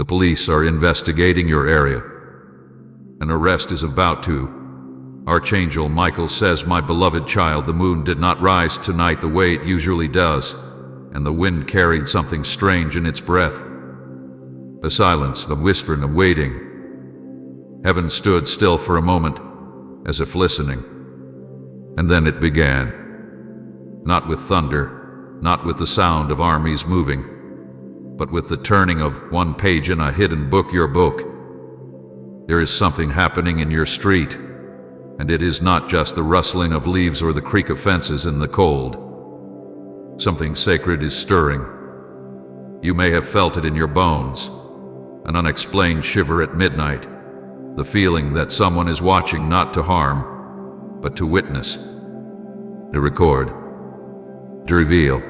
The police are investigating your area. An arrest is about to. Archangel Michael says, "My beloved child, the moon did not rise tonight the way it usually does, and the wind carried something strange in its breath." A silence, a whispering, a waiting. Heaven stood still for a moment, as if listening. And then it began. Not with thunder, not with the sound of armies moving, but with the turning of one page in a hidden book, your book. There is something happening in your street, and it is not just the rustling of leaves or the creak of fences in the cold. Something sacred is stirring. You may have felt it in your bones, an unexplained shiver at midnight, the feeling that someone is watching, not to harm, but to witness, to record, to reveal.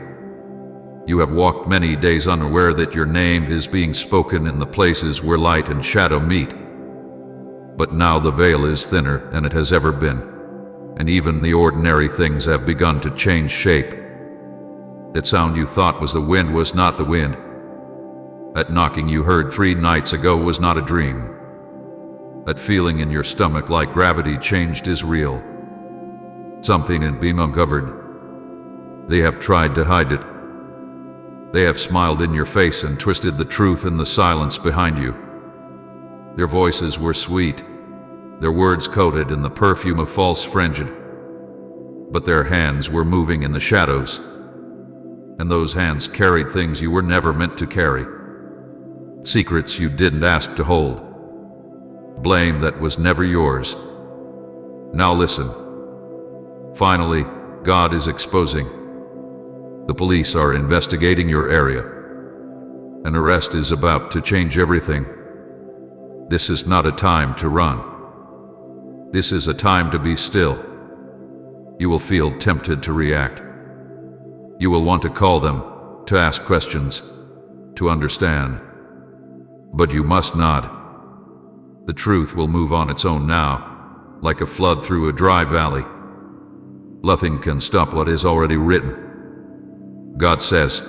You have walked many days unaware that your name is being spoken in the places where light and shadow meet. But now the veil is thinner than it has ever been, and even the ordinary things have begun to change shape. That sound you thought was the wind was not the wind. That knocking you heard 3 nights ago was not a dream. That feeling in your stomach like gravity changed is real. Something is being uncovered. They have tried to hide it. They have smiled in your face and twisted the truth in the silence behind you. Their voices were sweet, their words coated in the perfume of false friendship. But their hands were moving in the shadows, and those hands carried things you were never meant to carry. Secrets you didn't ask to hold. Blame that was never yours. Now listen. Finally, God is exposing. The police are investigating your area. An arrest is about to change everything. This is not a time to run. This is a time to be still. You will feel tempted to react. You will want to call them, to ask questions, to understand. But you must not. The truth will move on its own now, like a flood through a dry valley. Nothing can stop what is already written. God says,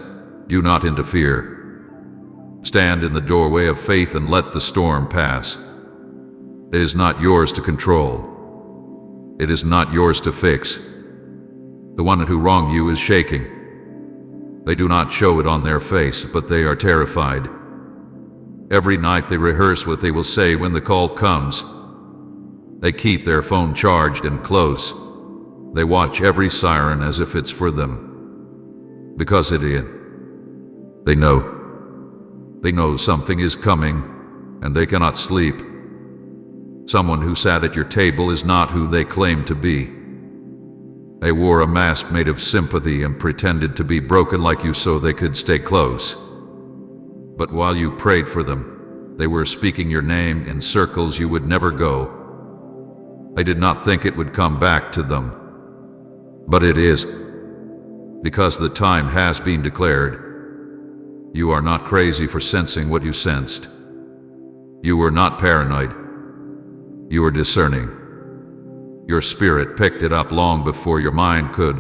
do not interfere. Stand in the doorway of faith and let the storm pass. It is not yours to control. It is not yours to fix. The one who wronged you is shaking. They do not show it on their face, but they are terrified. Every night they rehearse what they will say when the call comes. They keep their phone charged and close. They watch every siren as if it's for them. Because it is. They know. They know something is coming, and they cannot sleep. Someone who sat at your table is not who they claim to be. They wore a mask made of sympathy and pretended to be broken like you so they could stay close. But while you prayed for them, they were speaking your name in circles you would never go. I did not think it would come back to them. But it is. Because the time has been declared. You are not crazy for sensing what you sensed. You were not paranoid. You were discerning. Your spirit picked it up long before your mind could.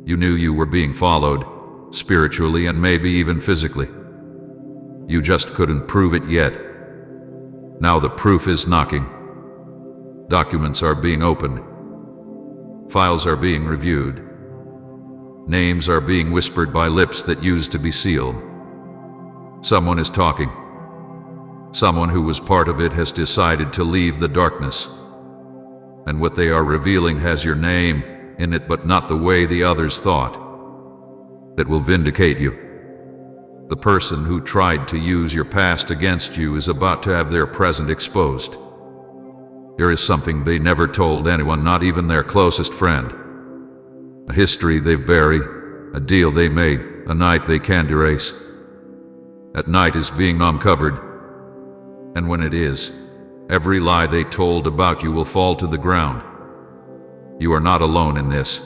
You knew you were being followed, spiritually and maybe even physically. You just couldn't prove it yet. Now the proof is knocking. Documents are being opened. Files are being reviewed. Names are being whispered by lips that used to be sealed. Someone is talking. Someone who was part of it has decided to leave the darkness. And what they are revealing has your name in it, but not the way the others thought. That will vindicate you. The person who tried to use your past against you is about to have their present exposed. There is something they never told anyone, not even their closest friend. A history they've buried, a deal they made, a night they can't erase. That night is being uncovered. And when it is, every lie they told about you will fall to the ground. You are not alone in this.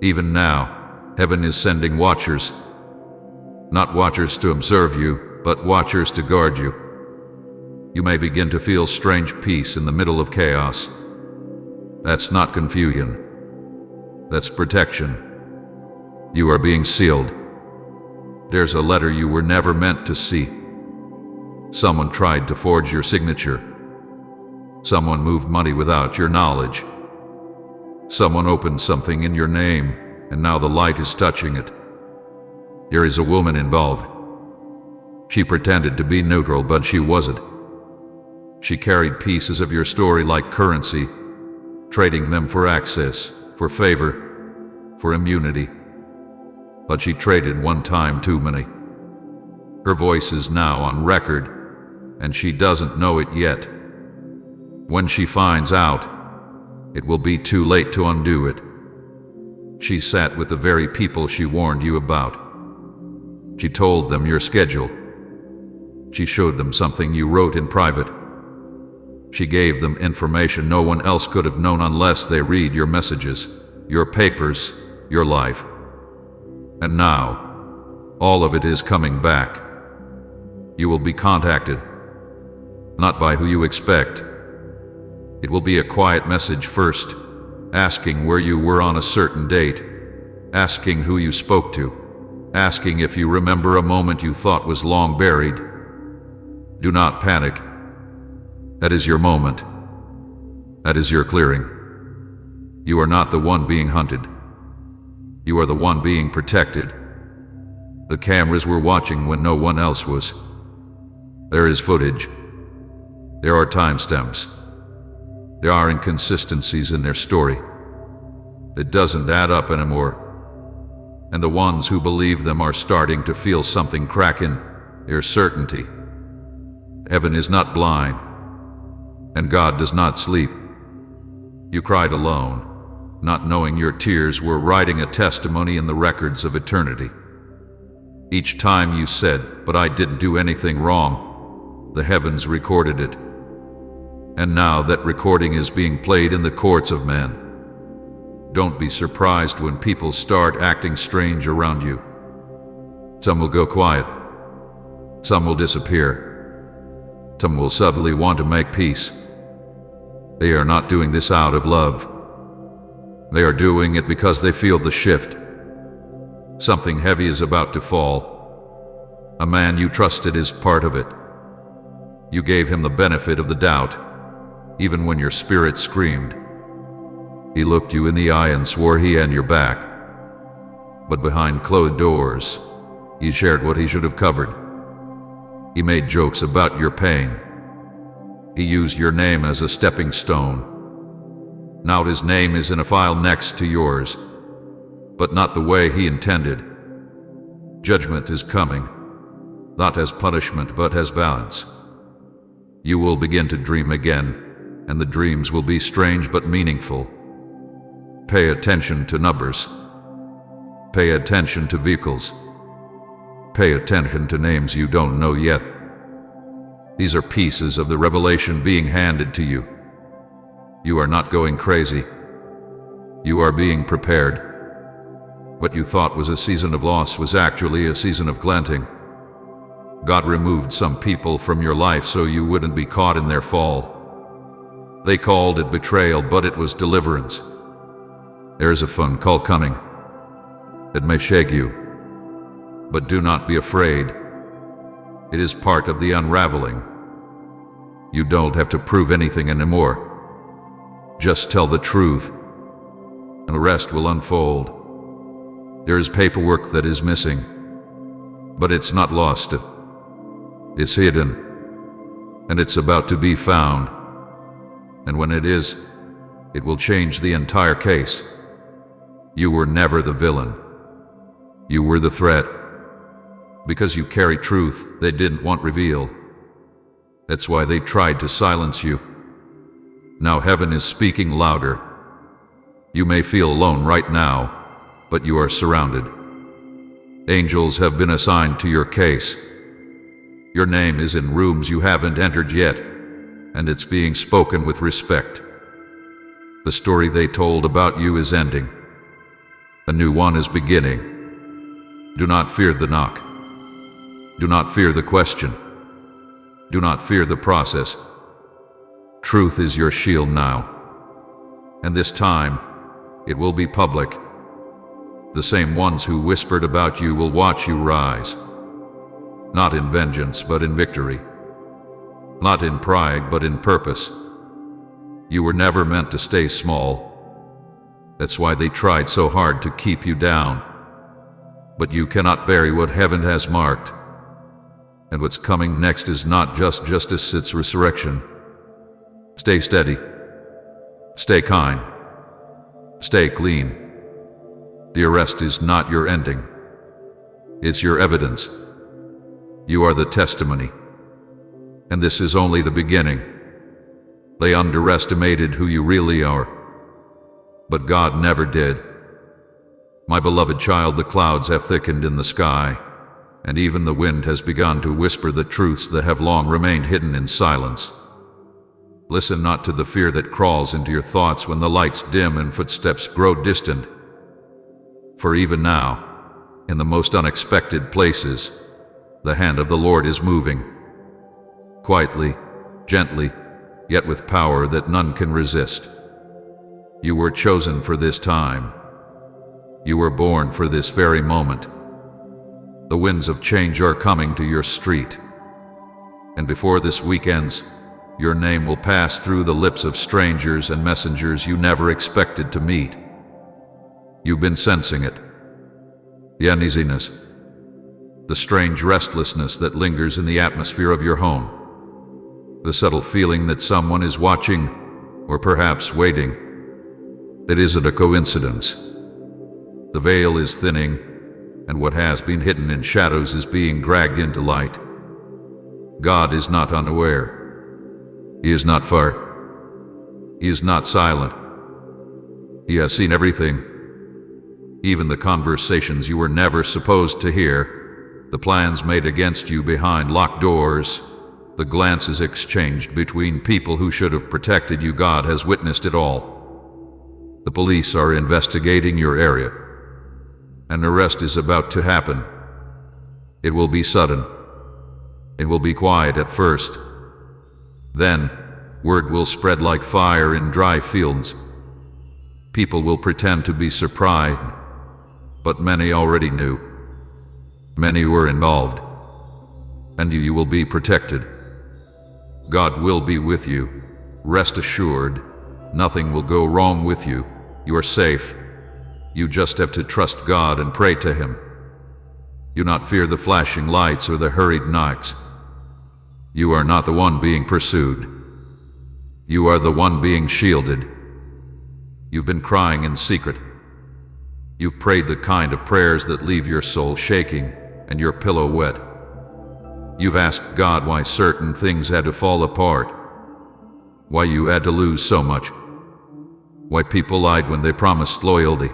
Even now, heaven is sending watchers. Not watchers to observe you, but watchers to guard you. You may begin to feel strange peace in the middle of chaos. That's not confusion. That's protection. You are being sealed. There's a letter you were never meant to see. Someone tried to forge your signature. Someone moved money without your knowledge. Someone opened something in your name, and now the light is touching it. There is a woman involved. She pretended to be neutral, but she wasn't. She carried pieces of your story like currency, trading them for access, for favor, for immunity. But she traded one time too many. Her voice is now on record, and she doesn't know it yet. When she finds out, it will be too late to undo it. She sat with the very people she warned you about. She told them your schedule. She showed them something you wrote in private. She gave them information no one else could have known unless they read your messages, your papers, your life. And now, all of it is coming back. You will be contacted, not by who you expect. It will be a quiet message first, asking where you were on a certain date, asking who you spoke to, asking if you remember a moment you thought was long buried. Do not panic. That is your moment. That is your clearing. You are not the one being hunted. You are the one being protected. The cameras were watching when no one else was. There is footage. There are timestamps. There are inconsistencies in their story. It doesn't add up anymore. And the ones who believe them are starting to feel something crack in their certainty. Heaven is not blind, and God does not sleep. You cried alone, not knowing your tears were writing a testimony in the records of eternity. Each time you said, "But I didn't do anything wrong," the heavens recorded it. And now that recording is being played in the courts of men. Don't be surprised when people start acting strange around you. Some will go quiet. Some will disappear. Some will suddenly want to make peace. They are not doing this out of love. They are doing it because they feel the shift. Something heavy is about to fall. A man you trusted is part of it. You gave him the benefit of the doubt, even when your spirit screamed. He looked you in the eye and swore he had your back. But behind closed doors, he shared what he should have covered. He made jokes about your pain. He used your name as a stepping stone. Now his name is in a file next to yours, but not the way he intended. Judgment is coming, not as punishment but as balance. You will begin to dream again, and the dreams will be strange but meaningful. Pay attention to numbers. Pay attention to vehicles. Pay attention to names you don't know yet. These are pieces of the revelation being handed to you. You are not going crazy. You are being prepared. What you thought was a season of loss was actually a season of glinting. God removed some people from your life so you wouldn't be caught in their fall. They called it betrayal, but it was deliverance. There is a phone call coming. It may shake you. But do not be afraid. It is part of the unraveling. You don't have to prove anything anymore. Just tell the truth, and the rest will unfold. There is paperwork that is missing, but it's not lost. It's hidden, and it's about to be found. And when it is, it will change the entire case. You were never the villain. You were the threat. Because you carry truth they didn't want revealed. That's why they tried to silence you. Now heaven is speaking louder. You may feel alone right now, but you are surrounded. Angels have been assigned to your case. Your name is in rooms you haven't entered yet, and it's being spoken with respect. The story they told about you is ending. A new one is beginning. Do not fear the knock. Do not fear the question. Do not fear the process. Truth is your shield now. And this time, it will be public. The same ones who whispered about you will watch you rise. Not in vengeance, but in victory. not in pride but in purpose. You were never meant to stay small. That's why they tried so hard to keep you down. But you cannot bury what heaven has marked. And what's coming next is not just justice, it's resurrection. Stay steady. Stay kind. Stay clean. The arrest is not your ending. It's your evidence. You are the testimony. And this is only the beginning. They underestimated who you really are. But God never did. My beloved child, the clouds have thickened in the sky, and even the wind has begun to whisper the truths that have long remained hidden in silence. Listen not to the fear that crawls into your thoughts when the lights dim and footsteps grow distant. For even now, in the most unexpected places, the hand of the Lord is moving. Quietly, gently, yet with power that none can resist. You were chosen for this time. You were born for this very moment. The winds of change are coming to your street. And before this week ends, your name will pass through the lips of strangers and messengers you never expected to meet. You've been sensing it. The uneasiness, the strange restlessness that lingers in the atmosphere of your home, the subtle feeling that someone is watching, or perhaps waiting. It isn't a coincidence. The veil is thinning, and what has been hidden in shadows is being dragged into light. God is not unaware. He is not far. He is not silent. He has seen everything. Even the conversations you were never supposed to hear, the plans made against you behind locked doors, the glances exchanged between people who should have protected you. God has witnessed it all. The police are investigating your area. An arrest is about to happen. It will be sudden. It will be quiet at first. Then, word will spread like fire in dry fields. People will pretend to be surprised, but many already knew. Many were involved. And you will be protected. God will be with you. Rest assured, nothing will go wrong with you. You are safe. You just have to trust God and pray to Him. Do not fear the flashing lights or the hurried knocks. You are not the one being pursued. You are the one being shielded. You've been crying in secret. You've prayed the kind of prayers that leave your soul shaking and your pillow wet. You've asked God why certain things had to fall apart, why you had to lose so much, why people lied when they promised loyalty.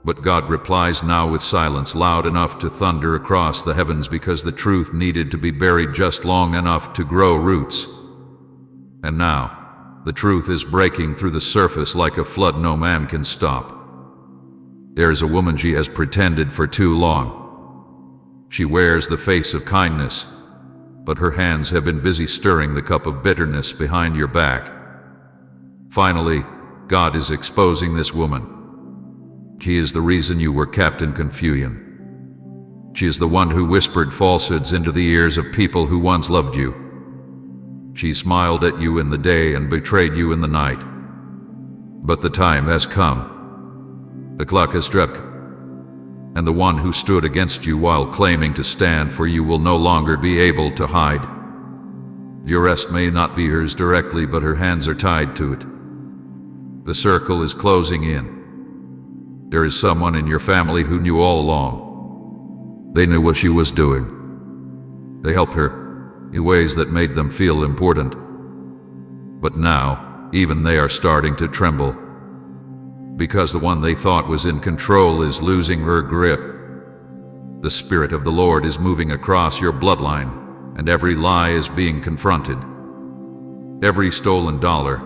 But God replies now with silence loud enough to thunder across the heavens, because the truth needed to be buried just long enough to grow roots. And now, the truth is breaking through the surface like a flood no man can stop. There is a woman, she has pretended for too long. She wears the face of kindness, but her hands have been busy stirring the cup of bitterness behind your back. Finally, God is exposing this woman. She is the reason you were kept in confusion. She is the one who whispered falsehoods into the ears of people who once loved you. She smiled at you in the day and betrayed you in the night. But the time has come. The clock has struck. And the one who stood against you while claiming to stand for you will no longer be able to hide. The arrest may not be hers directly, but her hands are tied to it. The circle is closing in. There is someone in your family who knew all along. They knew what she was doing. They helped her in ways that made them feel important. But now, even they are starting to tremble, because the one they thought was in control is losing her grip. The Spirit of the Lord is moving across your bloodline, and every lie is being confronted. Every stolen dollar,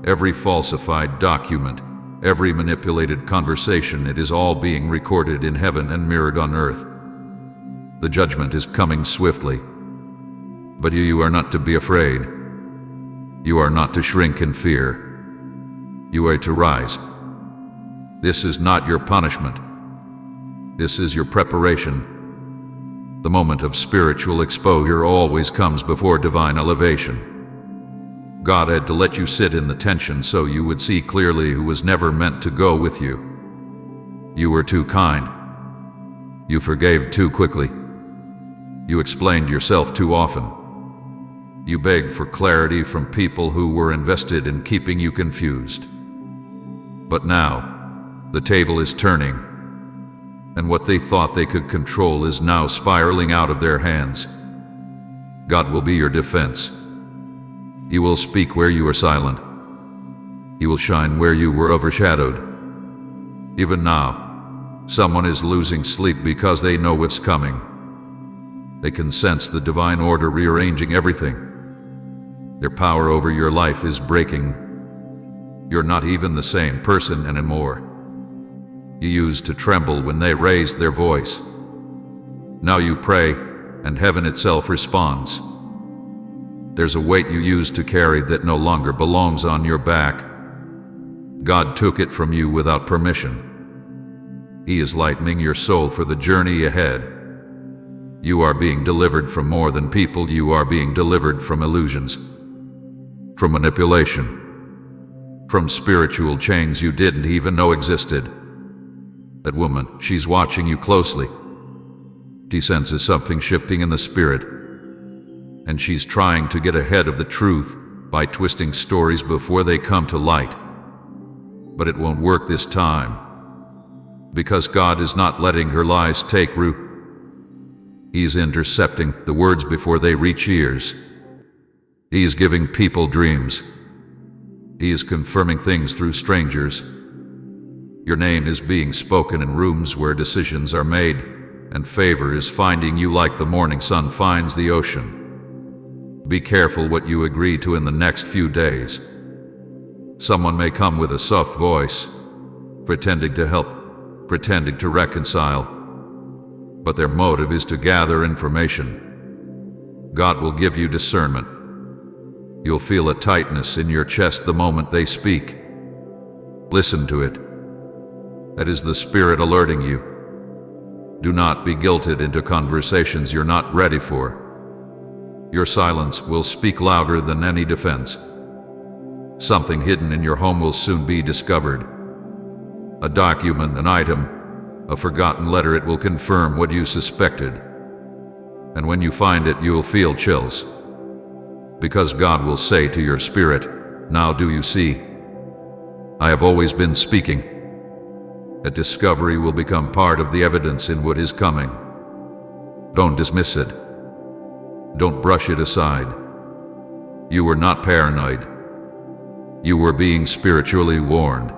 every falsified document, every manipulated conversation, it is all being recorded in heaven and mirrored on earth. The judgment is coming swiftly. But you are not to be afraid. You are not to shrink in fear. You are to rise. This is not your punishment. This is your preparation. The moment of spiritual exposure always comes before divine elevation. God had to let you sit in the tension so you would see clearly who was never meant to go with you. You were too kind. You forgave too quickly. You explained yourself too often. You begged for clarity from people who were invested in keeping you confused. But now, the table is turning, and what they thought they could control is now spiraling out of their hands. God will be your defense. He will speak where you are silent. He will shine where you were overshadowed. Even now, someone is losing sleep because they know what's coming. They can sense the divine order rearranging everything. Their power over your life is breaking. You're not even the same person anymore. You used to tremble when they raised their voice. Now you pray, and heaven itself responds. There's a weight you used to carry that no longer belongs on your back. God took it from you without permission. He is lightening your soul for the journey ahead. You are being delivered from more than people. You are being delivered from illusions, from manipulation, from spiritual chains you didn't even know existed. That woman, she's watching you closely. She senses something shifting in the spirit, and she's trying to get ahead of the truth by twisting stories before they come to light. But it won't work this time, because God is not letting her lies take root. He's intercepting the words before they reach ears. He is giving people dreams. He is confirming things through strangers. Your name is being spoken in rooms where decisions are made, and favor is finding you like the morning sun finds the ocean. Be careful what you agree to in the next few days. Someone may come with a soft voice, pretending to help, pretending to reconcile, but their motive is to gather information. God will give you discernment. You'll feel a tightness in your chest the moment they speak. Listen to it. That is the Spirit alerting you. Do not be guilted into conversations you're not ready for. Your silence will speak louder than any defense. Something hidden in your home will soon be discovered. A document, an item, a forgotten letter. It will confirm what you suspected. And when you find it, you will feel chills. Because God will say to your spirit, "Now do you see? I have always been speaking." A discovery will become part of the evidence in what is coming. Don't dismiss it. Don't brush it aside. You were not paranoid. You were being spiritually warned.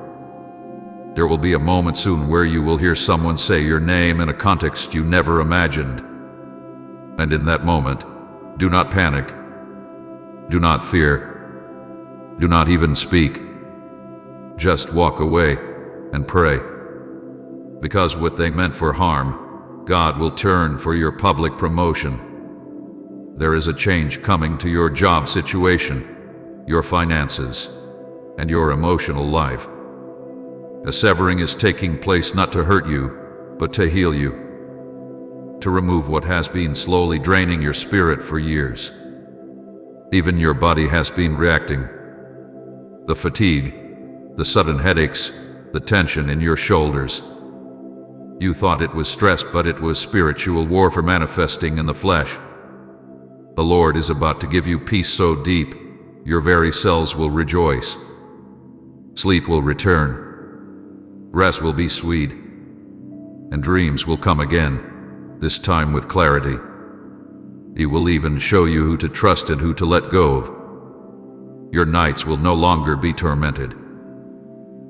There will be a moment soon where you will hear someone say your name in a context you never imagined. And in that moment, do not panic. Do not fear. Do not even speak. Just walk away and pray. Because what they meant for harm, God will turn for your public promotion. There is a change coming to your job situation, your finances, and your emotional life. A severing is taking place not to hurt you, but to heal you, to remove what has been slowly draining your spirit for years. Even your body has been reacting. The fatigue, the sudden headaches, the tension in your shoulders. You thought it was stress, but it was spiritual warfare manifesting in the flesh. The Lord is about to give you peace so deep, your very cells will rejoice. Sleep will return. Rest will be sweet. And dreams will come again, this time with clarity. He will even show you who to trust and who to let go of. Your nights will no longer be tormented.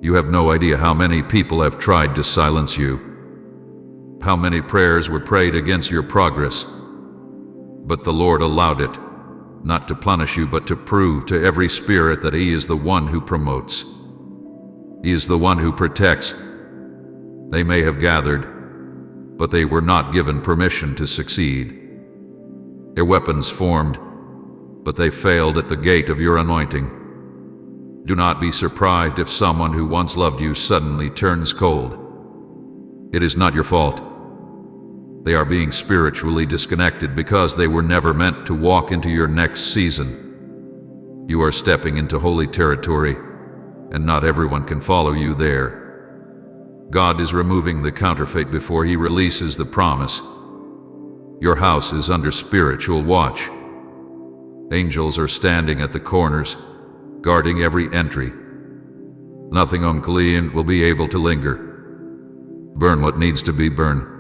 You have no idea how many people have tried to silence you. How many prayers were prayed against your progress. But the Lord allowed it, not to punish you, but to prove to every spirit that He is the one who promotes. He is the one who protects. They may have gathered, but they were not given permission to succeed. Their weapons formed, but they failed at the gate of your anointing. Do not be surprised if someone who once loved you suddenly turns cold. It is not your fault. They are being spiritually disconnected because they were never meant to walk into your next season. You are stepping into holy territory, and not everyone can follow you there. God is removing the counterfeit before He releases the promise. Your house is under spiritual watch. Angels are standing at the corners, guarding every entry. Nothing unclean will be able to linger. Burn what needs to be burned.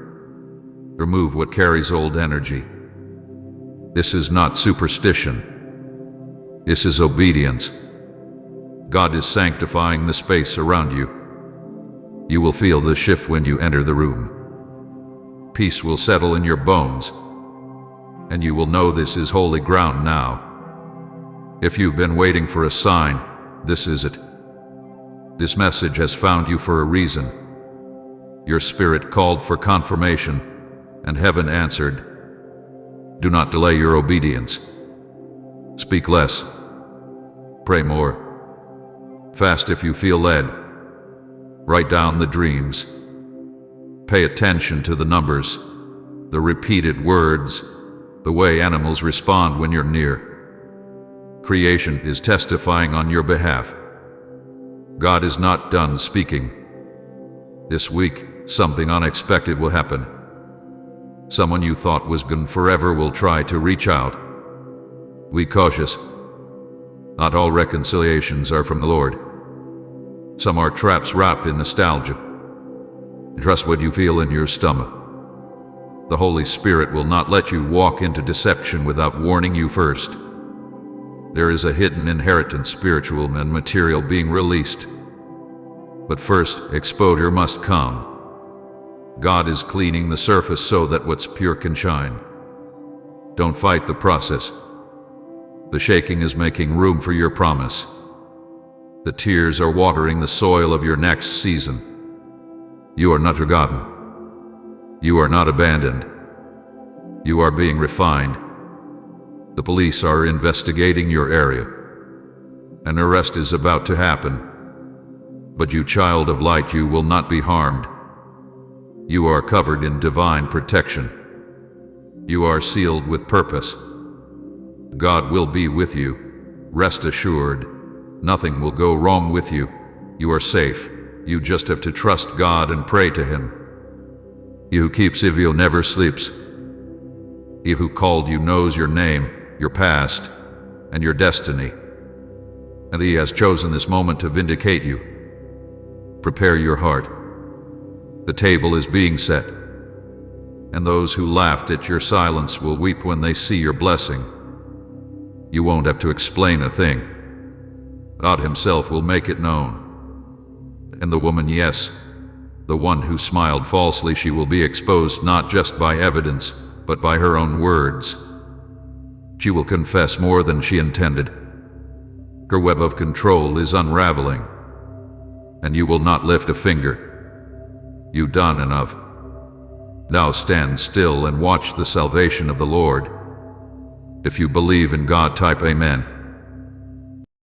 Remove what carries old energy. This is not superstition. This is obedience. God is sanctifying the space around you. You will feel the shift when you enter the room. Peace will settle in your bones, and you will know this is holy ground now. If you've been waiting for a sign, this is it. This message has found you for a reason. Your spirit called for confirmation, and heaven answered. Do not delay your obedience. Speak less. Pray more. Fast if you feel led. Write down the dreams. Pay attention to the numbers, the repeated words, the way animals respond when you're near. Creation is testifying on your behalf. God is not done speaking. This week, something unexpected will happen. Someone you thought was gone forever will try to reach out. Be cautious. Not all reconciliations are from the Lord. Some are traps wrapped in nostalgia. Trust what you feel in your stomach. The Holy Spirit will not let you walk into deception without warning you first. There is a hidden inheritance, spiritual and material, being released. But first, exposure must come. God is cleaning the surface so that what's pure can shine. Don't fight the process. The shaking is making room for your promise. The tears are watering the soil of your next season. You are not forgotten. You are not abandoned. You are being refined. The police are investigating your area. An arrest is about to happen. But you, child of light, you will not be harmed. You are covered in divine protection. You are sealed with purpose. God will be with you. Rest assured. Nothing will go wrong with you. You are safe. You just have to trust God and pray to Him. He who keeps Israel never sleeps. He who called you knows your name, your past, and your destiny. And He has chosen this moment to vindicate you. Prepare your heart. The table is being set, and those who laughed at your silence will weep when they see your blessing. You won't have to explain a thing. God Himself will make it known. And the woman, yes, the one who smiled falsely, she will be exposed not just by evidence, but by her own words. She will confess more than she intended. Her web of control is unraveling, and you will not lift a finger. You've done enough. Now stand still and watch the salvation of the Lord. If you believe in God, type Amen.